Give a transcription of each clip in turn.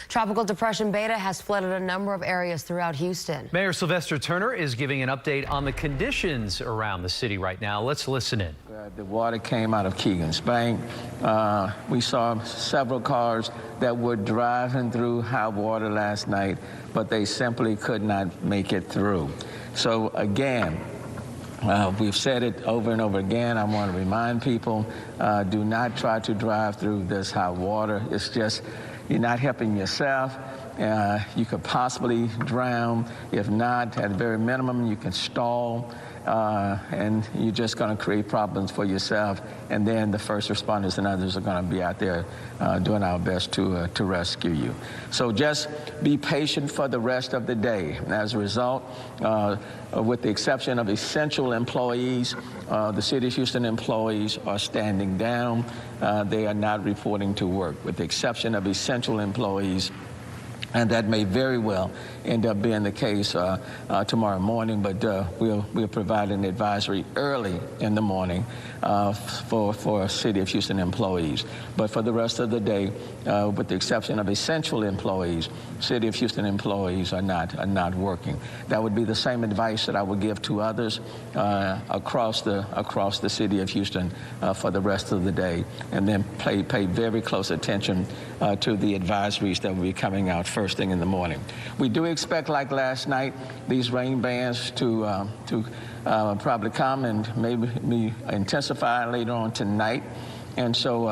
Tropical Depression Beta has flooded a number of areas throughout Houston. Mayor Sylvester Turner is giving an update on the conditions around the city right now. Let's listen in. The water came out of Keegan's Bank. We saw several cars that were driving through high water last night, but they simply could not make it through. So again, we've said it over and over again. I want to remind people, do not try to drive through this high water. It's just, you're not helping yourself. You could possibly drown. If not, at the very minimum, you can stall. And you're just going to create problems for yourself. And then the first responders and others are going to be out there doing our best to rescue you. So just be patient for the rest of the day. As a result, with the exception of essential employees, the City of Houston employees are standing down. They are not reporting to work, with the exception of essential employees. And that may very well end up being the case tomorrow morning, but we'll provide an advisory early in the morning for City of Houston employees. But for the rest of the day, with the exception of essential employees, City of Houston employees are not working. That would be the same advice that I would give to others across the City of Houston for the rest of the day, and then pay very close attention to the advisories that will be coming out first thing in the morning. We do expect, like last night, these rain bands to probably come and maybe intensify later on tonight. And so,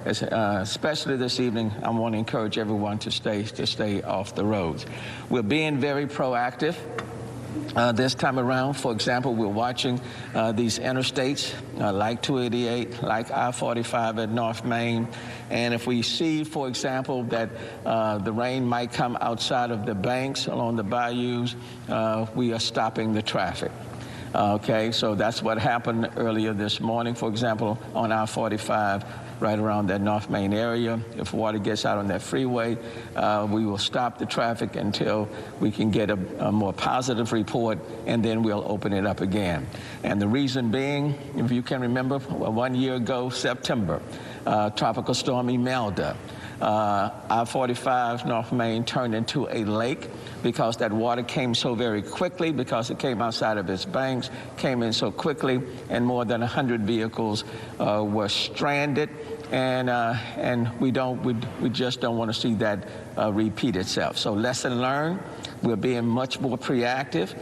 especially this evening, I want to encourage everyone to stay off the roads. We're being very proactive. This time around, for example, we're watching these interstates like 288, like I-45 at North Main. And if we see, for example, that the rain might come outside of the banks along the bayous, we are stopping the traffic. Okay, so that's what happened earlier this morning, for example, on I-45, right around that North Main area. If water gets out on that freeway, we will stop the traffic until we can get a more positive report, and then we'll open it up again. And the reason being, if you can remember, 1 year ago, September, Tropical Storm Imelda, I-45 North Main turned into a lake because that water came so very quickly, because it came outside of its banks, came in so quickly, and more than 100 vehicles were stranded. And we just don't want to see that repeat itself. So lesson learned, we're being much more proactive.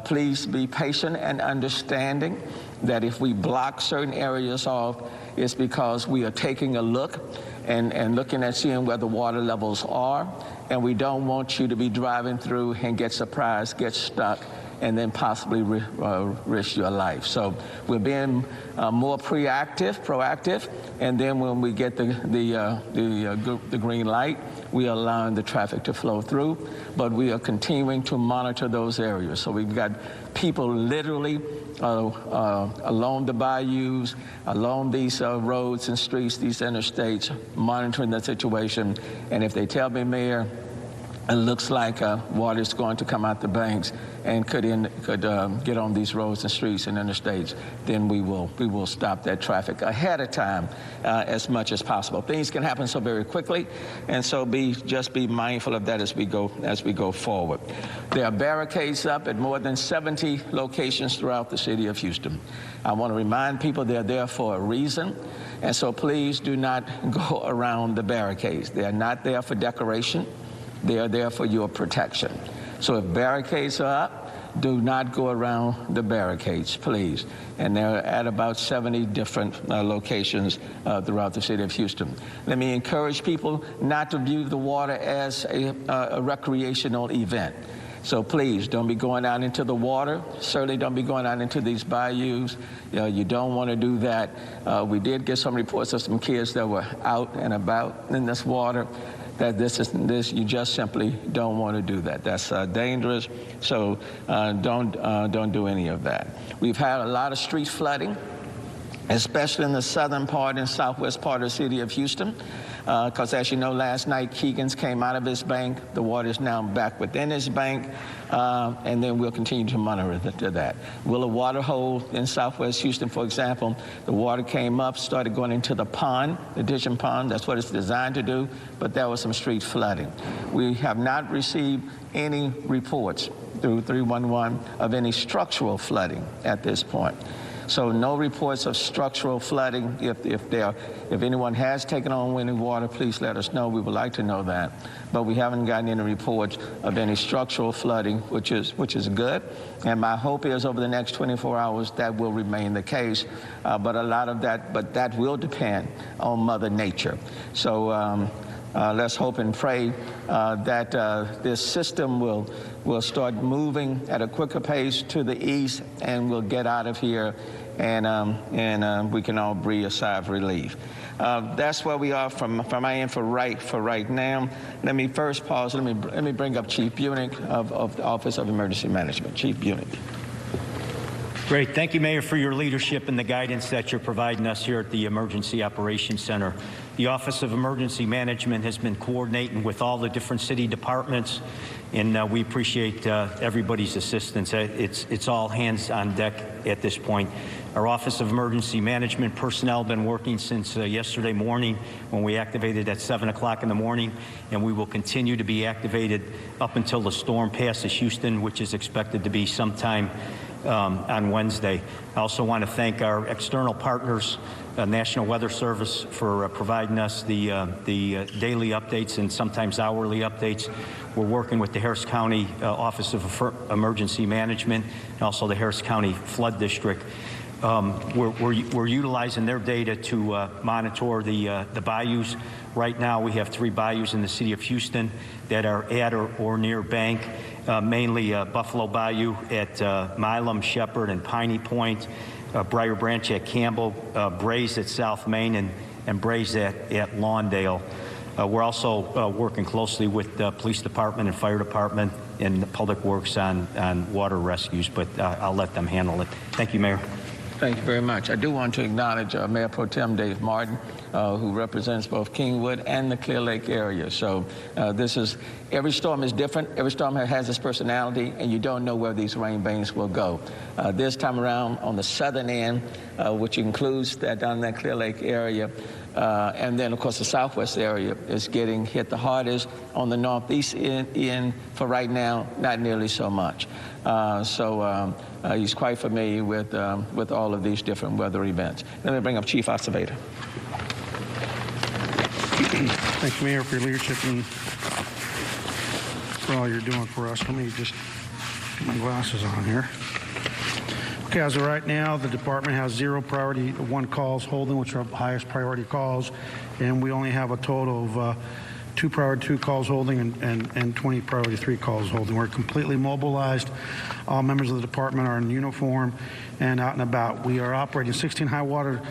Please be patient and understanding that if we block certain areas off, it's because we are taking a look and looking at seeing where the water levels are. And we don't want you to be driving through and get surprised, get stuck, and then possibly risk your life. So we're being more proactive, and then when we get the green light, we are allowing the traffic to flow through, but we are continuing to monitor those areas. So we've got people literally along the bayous, along these roads and streets, these interstates, monitoring the situation. And if they tell me, Mayor, it looks like water is going to come out the banks and could get on these roads and streets and interstates, then we will stop that traffic ahead of time as much as possible. Things can happen so very quickly, and so just be mindful of that as we go forward. There are barricades up at more than 70 locations throughout the City of Houston. I want to remind people they're there for a reason, and so please do not go around the barricades. They are not there for decoration. They are there for your protection. So if barricades are up, do not go around the barricades, please. And they're at about 70 different locations throughout the City of Houston. Let me encourage people not to view the water as a recreational event. So please, don't be going out into the water. Certainly don't be going out into these bayous. You don't want to do that. We did get some reports of some kids that were out and about in this water. That you just simply don't want to do that. That's dangerous. So don't do any of that. We've had a lot of street flooding especially in the southern part and southwest part of the city of Houston. Because as you know, last night Keegan's came out of his bank. The water is now back within his bank, and then we'll continue to monitor that. Will a water hole in southwest Houston, for example, the water came up, started going into the pond, the Dishon Pond. That's what it's designed to do, but there was some street flooding. We have not received any reports through 311 of any structural flooding at this point. So no reports of structural flooding. If anyone has taken on any water, please let us know. We would like to know that. But we haven't gotten any reports of any structural flooding, which is good. And my hope is over the next 24 hours that will remain the case. But that will depend on Mother Nature. So let's hope and pray that this system will start moving at a quicker pace to the east, and we'll get out of here, and we can all breathe a sigh of relief. That's where we are from my end for right now. Let me first pause. Let me bring up Chief Buick of the Office of Emergency Management. Chief Buick. Great. Thank you, Mayor, for your leadership and the guidance that you're providing us here at the Emergency Operations Center. The Office of Emergency Management has been coordinating with all the different city departments, and we appreciate everybody's assistance. It's all hands on deck at this point. Our Office of Emergency Management personnel have been working since yesterday morning when we activated at 7 o'clock in the morning, and we will continue to be activated up until the storm passes Houston, which is expected to be sometime on Wednesday. I also want to thank our external partners, National Weather Service, for providing us the daily updates and sometimes hourly updates. We're working with the Harris County Office of Emergency Management and also the Harris County Flood District. We're utilizing their data to monitor the bayous. Right now, we have 3 bayous in the city of Houston that are at or near bank, mainly Buffalo Bayou at Milam, Shepherd, and Piney Point, Briar Branch at Campbell, Braze at South Main, and Braze at Lawndale. We're also working closely with the police department and fire department and the public works on water rescues, but I'll let them handle it. Thank you, Mayor. Thank you very much. I do want to acknowledge Mayor Pro Tem Dave Martin, who represents both Kingwood and the Clear Lake area. So every storm is different. Every storm has its personality, and you don't know where these rain bands will go. This time around on the southern end, which includes that down in that Clear Lake area, and then, of course, the southwest area is getting hit the hardest. On the northeast end, for right now, not nearly so much. He's quite familiar with all of these different weather events. Let me bring up Chief Acevedo. Thank you, Mayor, for your leadership and for all you're doing for us. Let me just get my glasses on here. Okay, as of right now, the department has 0 priority 1 calls holding, which are highest priority calls, and we only have a total of 2 priority 2 calls holding and 20 priority 3 calls holding. We're completely mobilized. All members of the department are in uniform and out and about. We are operating 16 high water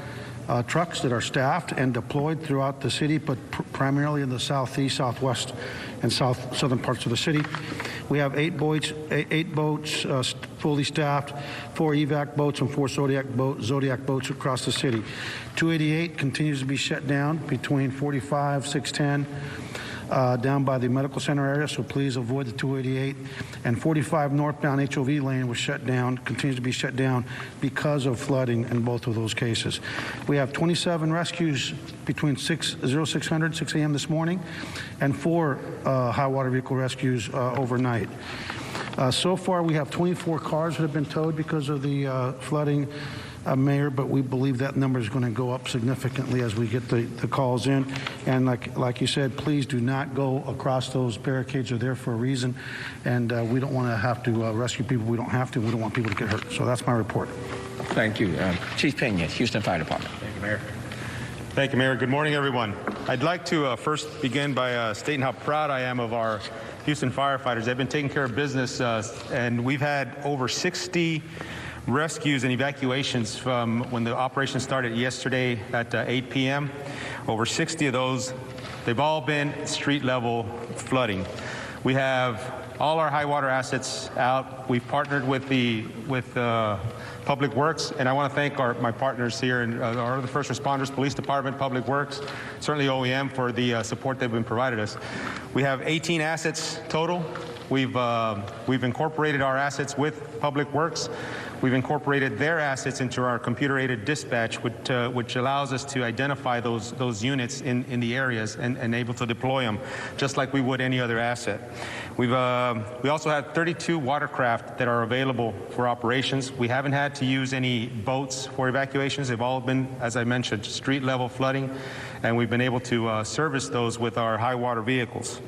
trucks that are staffed and deployed throughout the city, but primarily in the southeast, southwest, and southern parts of the city. We have 8 boats fully staffed, 4 evac boats and 4 Zodiac boats across the city. 288 continues to be shut down between 45, 610, down by the medical center area, so please avoid the 288. And 45 northbound HOV lane was shut down, continues to be shut down because of flooding in both of those cases. We have 27 rescues between 6 a.m. this morning, and 4 high water vehicle rescues overnight. So far, we have 24 cars that have been towed because of the flooding, Mayor, but we believe that number is going to go up significantly as we get the calls in. And like you said, please do not go across those barricades. They're there for a reason, and we don't want to have to rescue people. We don't have to. We don't want people to get hurt. So that's my report. Thank you. Chief Pena, Houston Fire Department. Thank you, Mayor. Thank you, Mayor. Good morning, everyone. I'd like to first begin by stating how proud I am of our Houston firefighters. They've been taking care of business, and we've had over 60 rescues and evacuations from when the operation started yesterday at 8 p.m. Over 60 of those, they've all been street level flooding. We have all our high water assets out. We've partnered with Public Works, and I want to thank my partners here, and our other first responders, Police Department, Public Works, certainly OEM for the support they've been provided us. We have 18 assets total. We've incorporated our assets with Public Works. We've incorporated their assets into our computer-aided dispatch, which allows us to identify those units in the areas and able to deploy them, just like we would any other asset. We also have 32 watercraft that are available for operations. We haven't had to use any boats for evacuations. They've all been, as I mentioned, street level flooding, and we've been able to service those with our high water vehicles.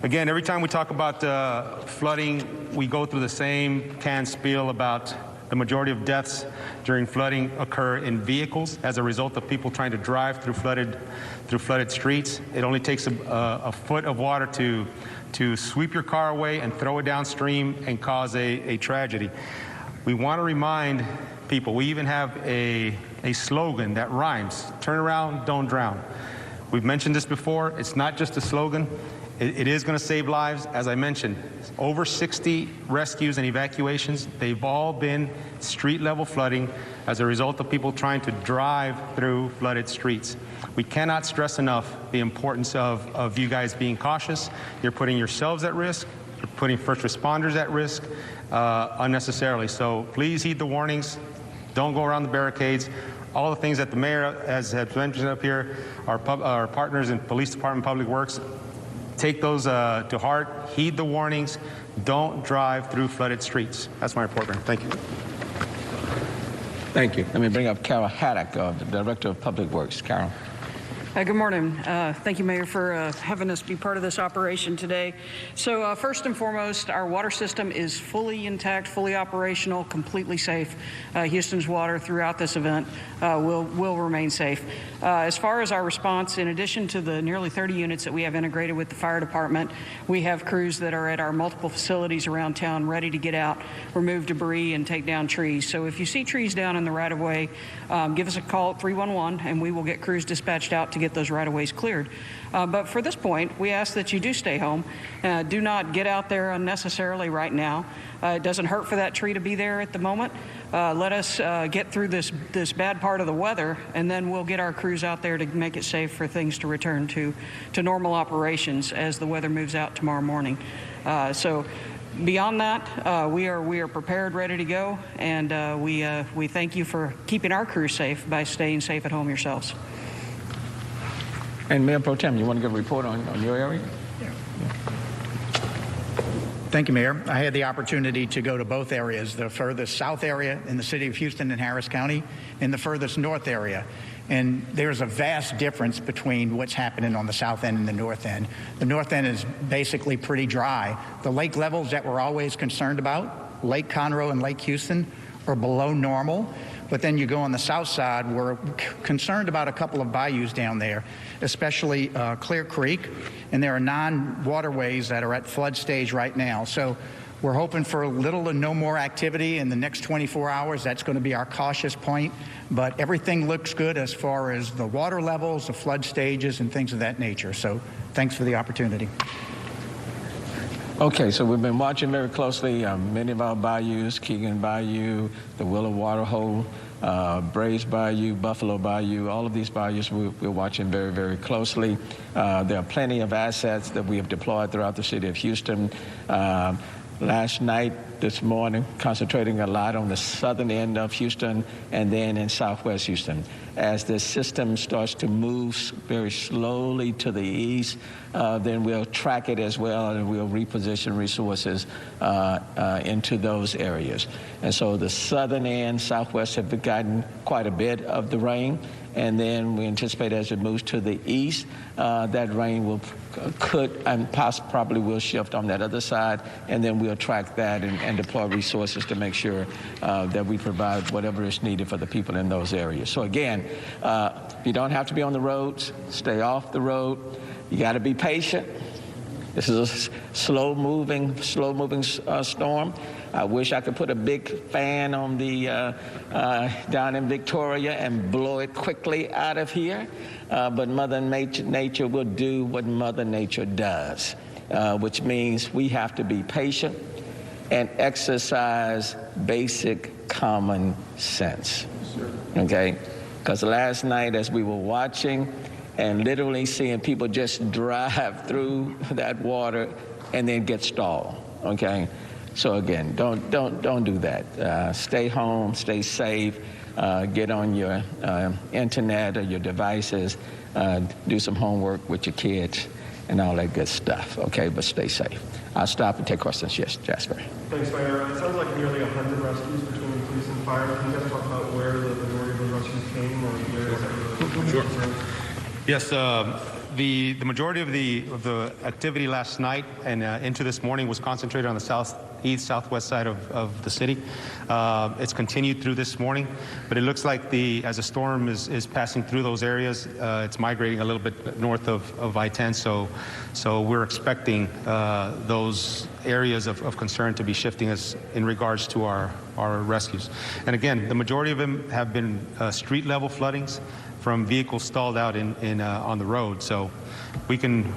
Again, every time we talk about flooding, we go through the same canned spiel about the majority of deaths during flooding occur in vehicles as a result of people trying to drive through flooded streets. It only takes a foot of water to sweep your car away and throw it downstream and cause a tragedy. We want to remind people, we even have a slogan that rhymes: turn around, don't drown. We've mentioned this before. It's not just a slogan. It is going to save lives. As I mentioned, over 60 rescues and evacuations. They've all been street-level flooding as a result of people trying to drive through flooded streets. We cannot stress enough the importance of you guys being cautious. You're putting yourselves at risk. You're putting first responders at risk unnecessarily. So please heed the warnings. Don't go around the barricades. All the things that the mayor has mentioned up here, our partners in Police Department, Public Works, take those to heart, heed the warnings, don't drive through flooded streets. That's my report, Mayor. Thank you. Thank you. Let me bring up Carol Haddock, the Director of Public Works. Carol. Good morning. Thank you, Mayor, for having us be part of this operation today. So first and foremost, our water system is fully intact, fully operational, completely safe. Houston's water throughout this event will remain safe. As far as our response, in addition to the nearly 30 units that we have integrated with the fire department, we have crews that are at our multiple facilities around town ready to get out, remove debris, and take down trees. So if you see trees down in the right-of-way, give us a call at 311, and we will get crews dispatched out to get those right-of-ways cleared. But for this point, we ask that you do stay home. Do not get out there unnecessarily right now. It doesn't hurt for that tree to be there at the moment. Let us get through this bad part of the weather, and then we'll get our crews out there to make it safe for things to return to normal operations as the weather moves out tomorrow morning. So beyond that, we are prepared, ready to go, and we thank you for keeping our crews safe by staying safe at home yourselves. And Mayor Pro Tem, you want to give a report on your area? Yeah. Thank you, Mayor. I had the opportunity to go to both areas, the furthest south area in the city of Houston and Harris County, and the furthest north area. And there's a vast difference between what's happening on the south end and the north end. The north end is basically pretty dry. The lake levels that we're always concerned about, Lake Conroe and Lake Houston, are below normal. But then you go on the south side, we're concerned about a couple of bayous down there, especially Clear Creek, and there are 9 waterways that are at flood stage right now. So we're hoping for little to no more activity in the next 24 hours. That's going to be our cautious point. But everything looks good as far as the water levels, the flood stages, and things of that nature. So thanks for the opportunity. Okay, so we've been watching very closely many of our bayous: Keegan Bayou, the Willow Waterhole, Brays Bayou, Buffalo Bayou. All of these bayous we're watching very, very closely. There are plenty of assets that we have deployed throughout the city of Houston. Last night, this morning, concentrating a lot on the southern end of Houston and then in southwest Houston. As this system starts to move very slowly to the east, then we'll track it as well, and we'll reposition resources into those areas. And so the southern and southwest have gotten quite a bit of the rain, and then we anticipate as it moves to the east, that rain could and probably will shift on that other side, and then we'll track that and deploy resources to make sure that we provide whatever is needed for the people in those areas. So again, you don't have to be on the roads. Stay off the road. You got to be patient. This is a slow-moving storm. I wish I could put a big fan on the down in Victoria and blow it quickly out of here, but Mother Nature will do what Mother Nature does, which means we have to be patient and exercise basic common sense. Okay? Because last night, as we were watching and literally seeing people just drive through that water and then get stalled. Okay? So again, don't do that. Stay home, stay safe, get on your internet or your devices, do some homework with your kids and all that good stuff, okay? But stay safe. I'll stop and take questions. Yes, Jasper. Thanks, Mayor. It sounds like nearly 100 rescues between police and fire. Can you guys talk about where the majority of the rescues came or the areas that were Sure. concerned? Yes, the majority of the activity last night and into this morning was concentrated on the southwest side of the city. It's continued through this morning, but it looks like as the storm is passing through those areas, it's migrating a little bit north of I-10. So we're expecting those areas of concern to be shifting us in regards to our rescues. And again, the majority of them have been street level floodings from vehicles stalled out on the road. So we can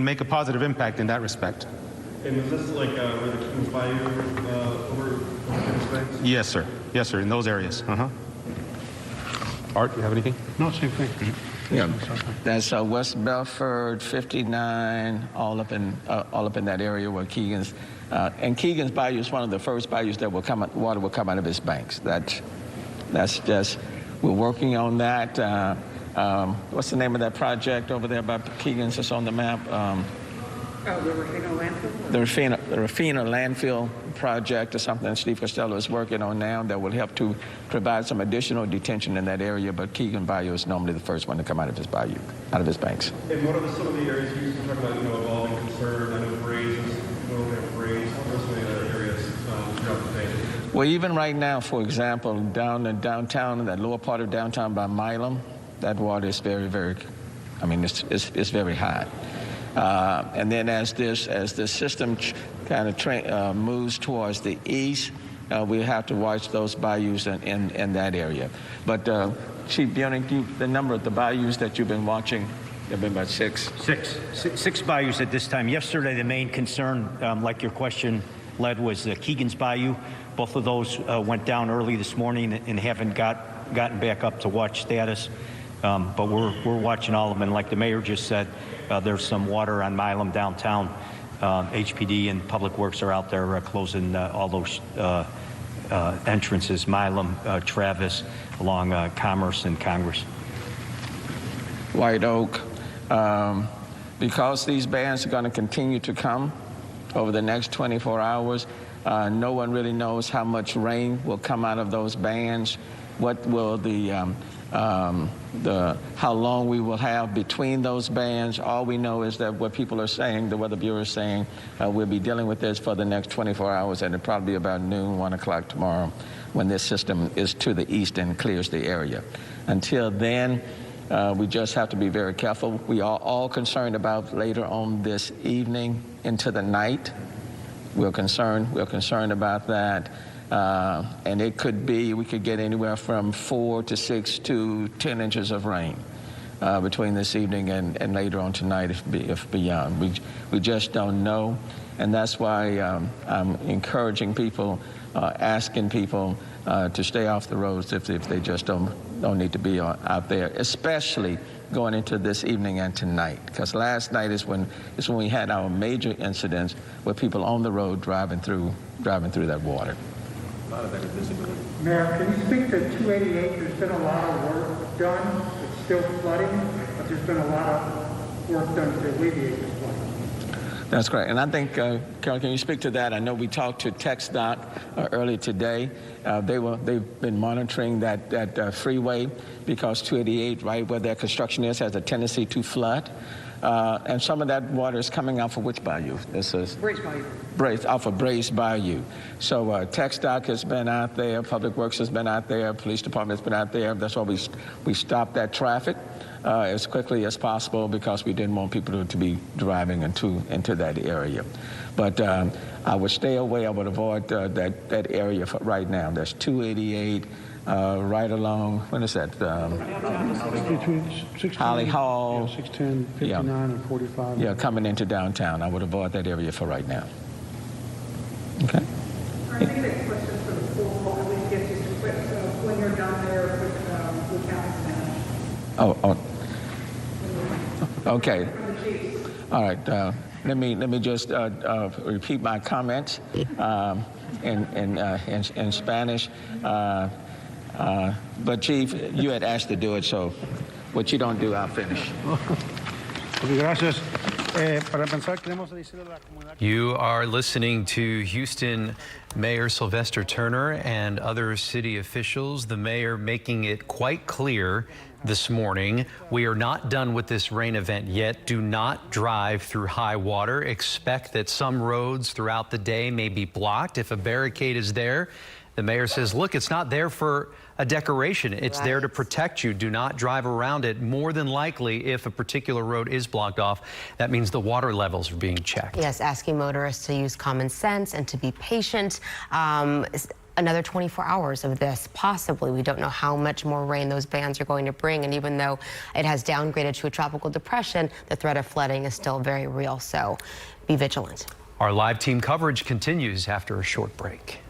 make a positive impact in that respect. And is this like where the Kings Bayou over Banks? Yes, sir. Yes, sir. In those areas. Art, you have anything? No, same thing. Yeah, that's West Belford, 59, all up in that area where Keegan's, and Keegan's Bayou is one of the first bayous that water will come out of its banks. That's just, we're working on that. What's the name of that project over there by Keegan's that's on the map? The Rufino landfill? The Rufino landfill project is something that Steve Costello is working on now that will help to provide some additional detention in that area, but Keegan Bayou is normally the first one to come out of his bayou, out of his banks. And what are some of the areas you talk about, evolving concern? I know Braze is, we have Braze. What are some of the other areas throughout the day? Well, even right now, for example, down in downtown, that lower part of downtown by Milam, that water is very, very, I mean, it's very high. And then as the system kind of moves towards the east, we have to watch those bayous in that area. But Chief Buning, the number of the bayous that you've been watching, there have been about six. Six bayous at this time. Yesterday, the main concern, like your question led, was Keegan's Bayou. Both of those went down early this morning and haven't gotten back up to watch status. But we're watching all of them. And like the mayor just said, there's some water on Milam downtown. HPD and Public Works are out there closing all those entrances, Milam, Travis, along Commerce and Congress. White Oak, because these bans are going to continue to come over the next 24 hours, no one really knows how much rain will come out of those bans. What will how long we will have between those bans. All we know is that what people are saying, the Weather Bureau is saying, we'll be dealing with this for the next 24 hours, and it'll probably be about noon, 1 o'clock tomorrow when this system is to the east and clears the area. Until then, we just have to be very careful. We are all concerned about later on this evening into the night. We're concerned about that. And it could be, we could get anywhere from 4 to 6 to 10 inches of rain between this evening and later on tonight, if beyond. We just don't know. And that's why I'm encouraging people, asking people to stay off the roads if they just don't need to be out there, especially going into this evening and tonight. Because last night is when we had our major incidents with people on the road driving through that water. A lot of better visibility. Mayor, can you speak to 288? There's been a lot of work done. It's still flooding, but there's been a lot of work done to alleviate the flooding. That's correct. And I think, Carol, can you speak to that? I know we talked to TxDOT earlier today. They've been monitoring that freeway because 288, right where that construction is, has a tendency to flood. And some of that water is coming off of which bayou? This is Braze Bayou. Off of Braze Bayou. So TxDOT has been out there, Public Works has been out there, Police Department has been out there. That's why we stopped that traffic. as quickly as possible because we didn't want people to be driving into that area. But I would stay away. I would avoid that area for right now. There's 288 right along, what is that? Between 610, Holly Hall. Yeah, 610, 59, and 45. Yeah, coming into downtown. I would avoid that area for right now. Okay. I think that question for the pool at least gets you to quit when you're done there with County Spanish. Okay. All right. Let me just repeat my comments in Spanish. But Chief, you had asked to do it, so what you don't do, I'll finish. Gracias. Para empezar, queremos decirle a la comunidad. You are listening to Houston Mayor Sylvester Turner and other city officials. The mayor making it quite clear this morning, we are not done with this rain event yet. Do not drive through high water. Expect that some roads throughout the day may be blocked. If a barricade is there, the mayor says, look, it's not there for a decoration. It's there to protect you. Do not drive around it. More than likely, if a particular road is blocked off, that means the water levels are being checked. Yes, asking motorists to use common sense and to be patient. Another 24 hours of this, possibly. We don't know how much more rain those bands are going to bring. And even though it has downgraded to a tropical depression, the threat of flooding is still very real. So be vigilant. Our live team coverage continues after a short break.